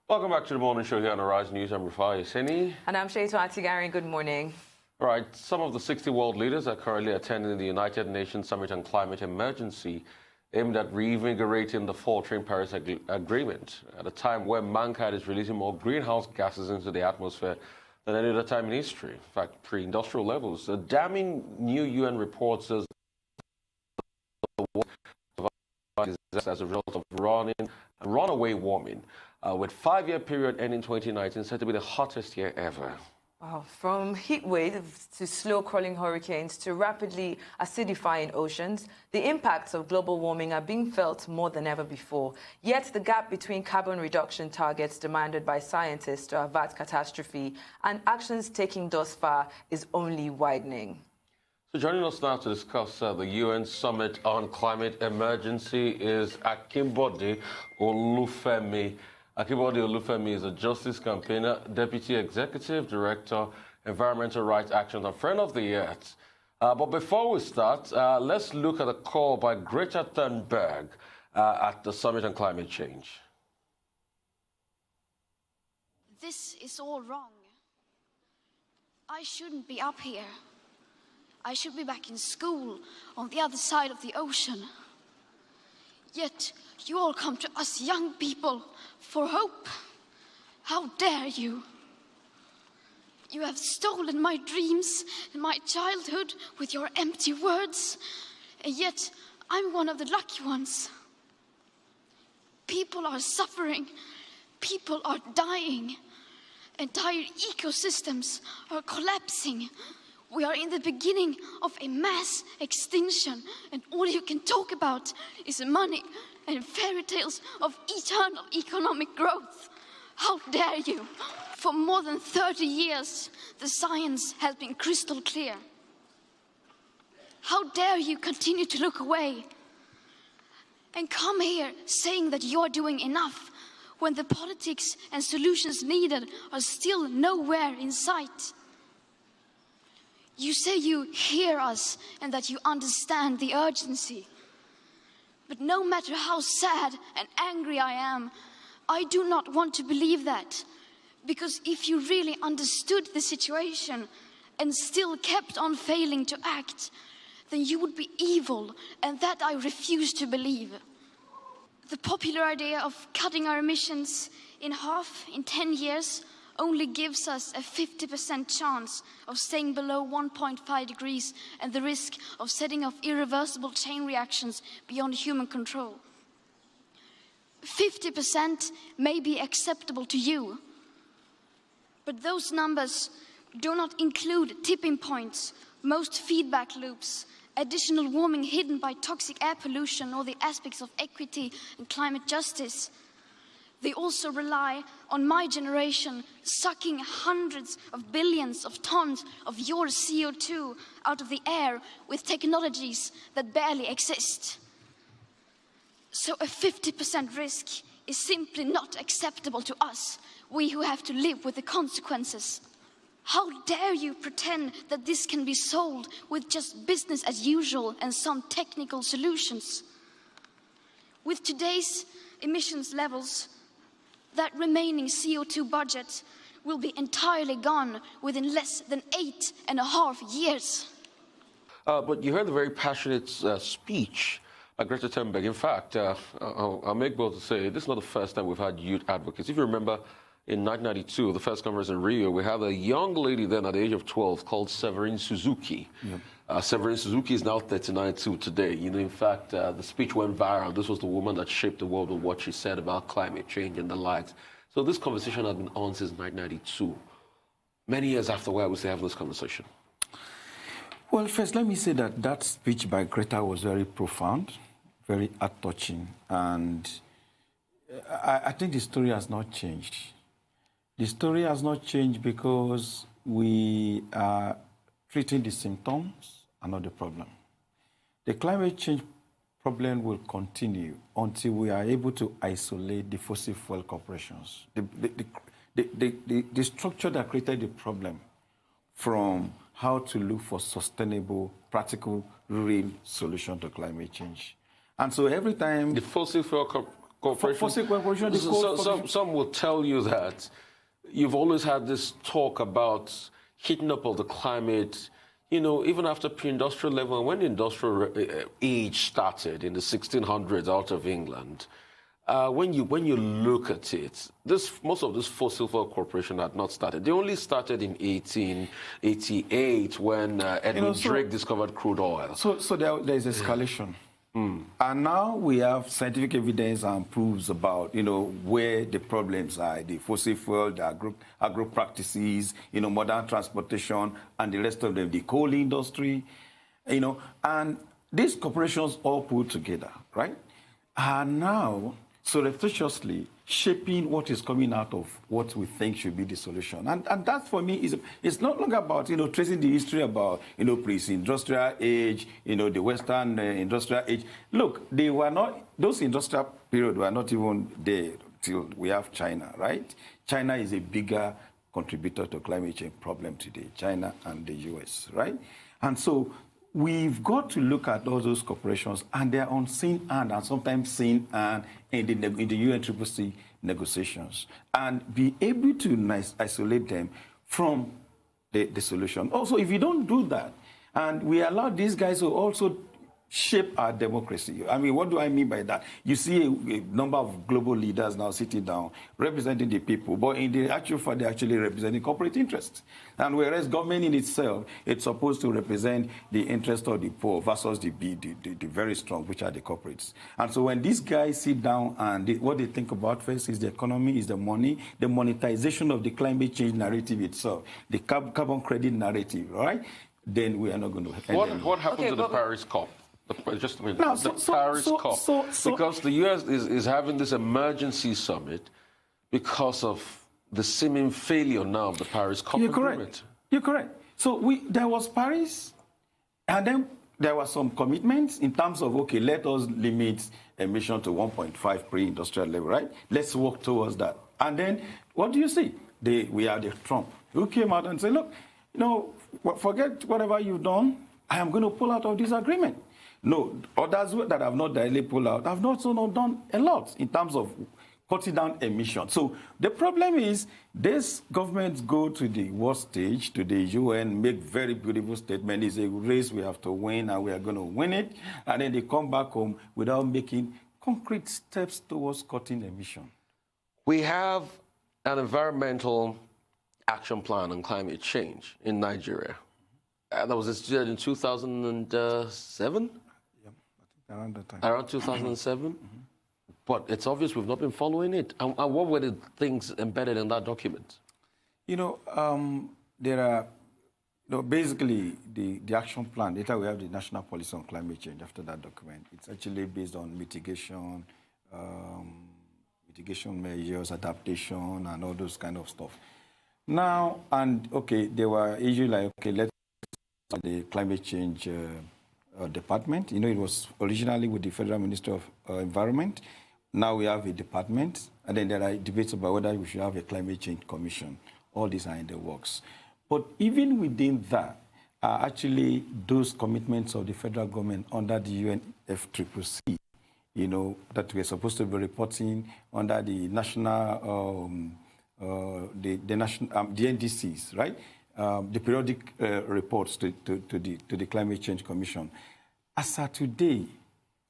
Welcome back to the morning show here on Arise News. I'm Rufai Yeseni. And I'm Shaitu Atigari. Good morning. All right, some of the 60 world leaders are currently attending the United Nations Summit on Climate Emergency, aimed at reinvigorating the faltering Paris Agreement at a time where mankind is releasing more greenhouse gases into the atmosphere than any other time in history. In fact, pre-industrial levels. A damning new UN report says the world is as a result of runaway warming, with 5-year period ending 2019 said to be the hottest year ever. Wow. From heat waves to slow-crawling hurricanes to rapidly acidifying oceans, the impacts of global warming are being felt more than ever before. Yet the gap between carbon reduction targets demanded by scientists to avert catastrophe and actions taken thus far is only widening. So joining us now to discuss the UN Summit on Climate Emergency is Akinbode Oluwafemi. Akinbode Oluwafemi is a justice campaigner, Deputy Executive Director, Environmental Rights Action, and friend of the Earth. But before we start, let's look at a call by Greta Thunberg at the Summit on Climate Change. This is all wrong. I shouldn't be up here. I should be back in school on the other side of the ocean. Yet you all come to us young people for hope. How dare you? You have stolen my dreams and my childhood with your empty words, and yet I'm one of the lucky ones. People are suffering, people are dying, entire ecosystems are collapsing. We are in the beginning of a mass extinction, and all you can talk about is money and fairy tales of eternal economic growth. How dare you? For more than 30 years, the science has been crystal clear. How dare you continue to look away and come here saying that you're doing enough when the politics and solutions needed are still nowhere in sight? You say you hear us and that you understand the urgency. But no matter how sad and angry I am, I do not want to believe that. Because if you really understood the situation and still kept on failing to act, then you would be evil, and that I refuse to believe. The popular idea of cutting our emissions in half in 10 years only gives us a 50% chance of staying below 1.5 degrees and the risk of setting off irreversible chain reactions beyond human control. 50% may be acceptable to you, but those numbers do not include tipping points, most feedback loops, additional warming hidden by toxic air pollution, or the aspects of equity and climate justice. They also rely on my generation sucking hundreds of billions of tons of your CO2 out of the air with technologies that barely exist. So a 50% risk is simply not acceptable to us, we who have to live with the consequences. How dare you pretend that this can be solved with just business as usual and some technical solutions? With today's emissions levels, that remaining CO2 budget will be entirely gone within less than 8.5 years. But you heard a very passionate speech by Greta Thunberg. In fact, I'll make bold to say this is not the first time we've had youth advocates. If you remember, in 1992, the first conference in Rio, we had a young lady then at the age of 12 called Severine Suzuki. Yep. Severine Suzuki is now 39 too today. You know, in fact, the speech went viral. This was the woman that shaped the world with what she said about climate change and the likes. So this conversation has been on since 1992. Many years after, why would they have this conversation? Well, first, let me say that that speech by Greta was very profound, very heart-touching, and I think the story has not changed. The story has not changed because we are treating the symptoms and not the problem. The climate change problem will continue until we are able to isolate the fossil fuel corporations. The structure that created the problem from how to look for sustainable, practical, real solution to climate change. And so every time... The fossil fuel corporations. Fossil corporation, Some will tell you that you've always had this talk about heating up of the climate, you know, even after pre-industrial level, when the industrial age started in the 1600s out of England. When you look at it, most of this fossil fuel corporation had not started. They only started in 1888 when Edwin Drake discovered crude oil. So there is escalation. And now we have scientific evidence and proofs about, you know, where the problems are, the fossil fuel, the agro practices, you know, modern transportation, and the rest of them, the coal industry, you know, and these corporations all put together, right, are now surreptitiously shaping what is coming out of what we think should be the solution. And that, for me, it's not longer about, you know, tracing the history about, you know, pre-industrial age, you know, the Western industrial age. Look, they were not, those industrial periods were not even there till we have China, right? China is a bigger contributor to climate change problem today, China and the US, right? And so we've got to look at all those corporations and their unseen hand and sometimes seen hand in the UNCCC negotiations and be able to isolate them from the solution. Also, if you don't do that, and we allow these guys to also shape our democracy. I mean, what do I mean by that? You see a number of global leaders now sitting down, representing the people, but in the actual fact, they're actually representing corporate interests. And whereas government in itself, it's supposed to represent the interest of the poor versus the very strong, which are the corporates. And so when these guys sit down and what they think about first is the economy, is the money, the monetization of the climate change narrative itself, the carbon credit narrative, right? Then we are not going to end What happened to the Paris COP? Just a minute. No, the Paris COP. Because the U.S. is having this emergency summit because of the seeming failure now of the Paris COP agreement. You're correct. So there was Paris, and then there were some commitments in terms of, okay, let us limit emission to 1.5 pre-industrial level, right? Let's work towards that. And then what do you see? We had the Trump who came out and said, look, you know, forget whatever you've done. I am going to pull out of this agreement. No, others that have not directly pulled out have also not done a lot in terms of cutting down emissions. So the problem is these governments go to the world stage, to the UN, make very beautiful statements. It's a race we have to win, and we are going to win it. And then they come back home without making concrete steps towards cutting emissions. We have an environmental action plan on climate change in Nigeria. That was instituted in 2007? Around that time. Around 2007? But it's obvious we've not been following it. And what were the things embedded in that document? You know, there are, basically the action plan. Later we have the National Policy on Climate Change after that document. It's actually based on mitigation, mitigation measures, adaptation, and all those kind of stuff. Now, and okay, there were issues like, okay, let's the climate change department. You know, it was originally with the Federal Ministry of Environment. Now we have a department, and then there are debates about whether we should have a climate change commission. All these are in the works. But even within that, actually those commitments of the federal government under the UNFCCC, you know, that we're supposed to be reporting under the national, the NDCs, right? The periodic reports to the Climate Change Commission. As of today,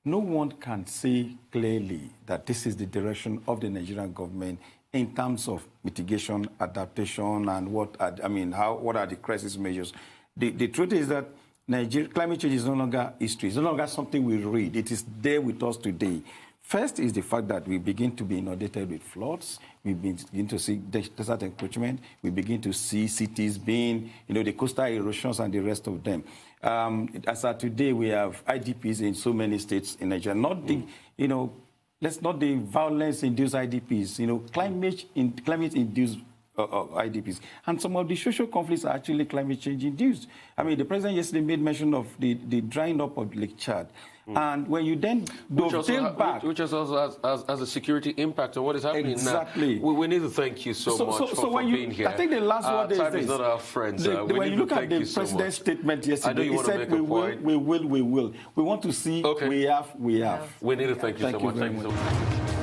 no one can say clearly that this is the direction of the Nigerian government in terms of mitigation, adaptation, and what are the crisis measures. The truth is that climate change is no longer history. It's no longer something we read. It is there with us today. First is the fact that we begin to be inundated with floods. We begin to see desert encroachment. We begin to see cities being, you know, the coastal erosions and the rest of them. As of today, we have IDPs in so many states in Nigeria. Not the, you know, let's not the violence-induced IDPs. You know, climate-induced IDPs. And some of the social conflicts are actually climate change-induced. I mean, the president yesterday made mention of the drying up of Lake Chad. And when you then dovetail back... Which also has a security impact on what is happening exactly. now. We need to thank you so much for being here. I think the last word is time this. Is not our friends. When you look at the president's statement yesterday, he said, we will. We want to see we have. We need to thank you so much. Thank you so much.